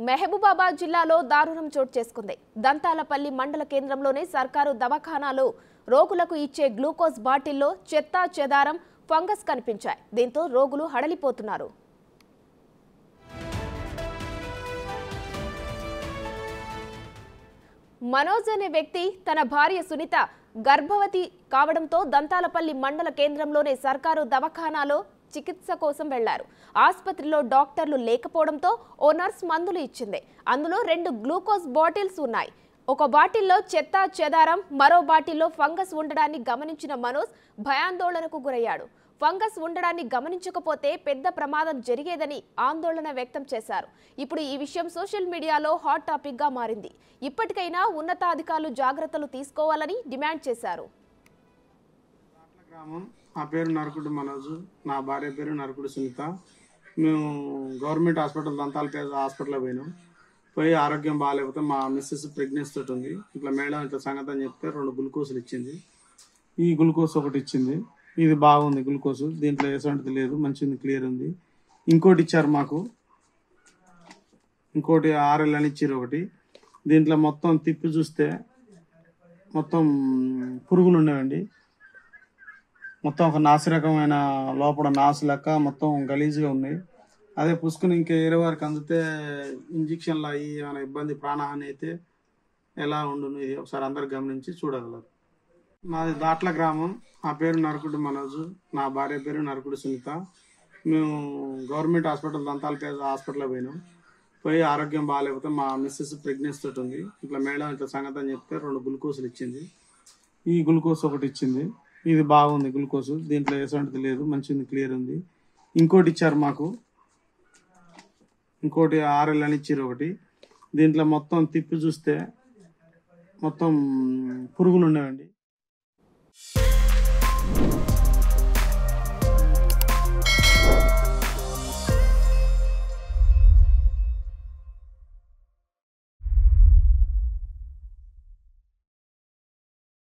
మహబూబాబాద్ జిల్లాలో దారుణం చోటు చేసుకుంది. దంతాలపల్లి మండల కేంద్రంలోని సర్కారు దవాఖానాలో రోగులకు ఇచ్చే గ్లూకోజ్ బాటిల్లో చెత్త చెదారం ఫంగస్ కనిపించాయి. దీంతో రోగులు హడలిపోతున్నారు. మనోజ్ అనే వ్యక్తి తన భార్య సునీత గర్భవతి కావడంతో దంతాలపల్లి మండల కేంద్రంలోని సర్కారు దవాఖానాలో చికిత్స కోసం వెళ్లారు. ఆసుపత్రిలో డాక్టర్లు లేకపోవడంతో ఓ నర్స్ మందులు ఇచ్చింది. అందులో 2 గ్లూకోజ్ బాటిల్స్ ఉన్నాయి. ఒక బాటిల్లో చెత్త చెదారం, మరో బాటిల్లో ఫంగస్ ఉండడాన్ని గమనించిన మనోజ్ భయాందోళనకు గురయ్యాడు. ఫంగస్ ఉండడాన్ని గమనించకపోతే పెద్ద ప్రమాదం జరిగేదని ఆందోళన వ్యక్తం చేశారు. ఇప్పుడు ఈ విషయం సోషల్ మీడియాలో హాట్ టాపిక్ గా మారింది. ఇప్పటికైనా ఉన్నతాధికారులు జాగ్రత్తలు తీసుకోవాలని డిమాండ్ చేశారు. నా పేరు నరకుడు మనోజ్, నా భార్య పేరు నరకుడు సునీత. మేము గవర్నమెంట్ హాస్పిటల్ దంతాలపేట హాస్పిటల్లో పోయి ఆరోగ్యం బాగాలేకపోతే మా మిస్సెస్ ప్రెగ్నెన్సీ తోటి ఉంది. ఇట్లా మేడం ఇట్లా సంగతి అని చెప్తే 2 గ్లూకోజులు ఇచ్చింది. ఈ గ్లూకోజ్ ఒకటి ఇచ్చింది. ఇది బాగుంది గ్లూకోజ్, దీంట్లో ఎటువంటిది లేదు, మంచిది, క్లియర్ ఉంది. ఇంకోటి ఇచ్చారు మాకు, ఇంకోటి RL అని ఇచ్చారు ఒకటి. దీంట్లో మొత్తం తిప్పి చూస్తే మొత్తం పురుగులు ఉండేవండి. మొత్తం ఒక నాసిరకమైన లోపల నాసు లెక్క మొత్తం గలీజ్గా ఉన్నాయి. అదే పుసుకుని ఇంకా వేరే వారికి అందితే ఇంజక్షన్లు అయ్యి ఏమైనా ఇబ్బంది, ప్రాణహాని అయితే ఎలా ఉండును, ఇది ఒకసారి అందరు గమనించి చూడగలరు. మాది దాట్ల గ్రామం. నా పేరు నరకుడు మనోజ్, నా భార్య పేరు నరకుడు సునీత. మేము గవర్నమెంట్ హాస్పిటల్ దంతాలపేట హాస్పిటల్లో పోయి ఆరోగ్యం బాగాలేకపోతే మా మిస్సెస్ ప్రెగ్నెన్సీ తోటి ఉంది. ఇట్లా మేడం ఇట్లా సంగతి అని చెప్తే 2 గ్లూకోజులు ఇచ్చింది. ఈ గ్లూకోజ్ ఒకటి ఇచ్చింది. ఇది బాగుంది గ్లూకోజ్, దీంట్లో ఎటువంటిది లేదు, మంచిది, క్లియర్ ఉంది. ఇంకోటి ఇచ్చారు మాకు, ఇంకోటి RL అని ఇచ్చారు ఒకటి. దీంట్లో మొత్తం తిప్పి చూస్తే మొత్తం పురుగులు ఉండేవండి.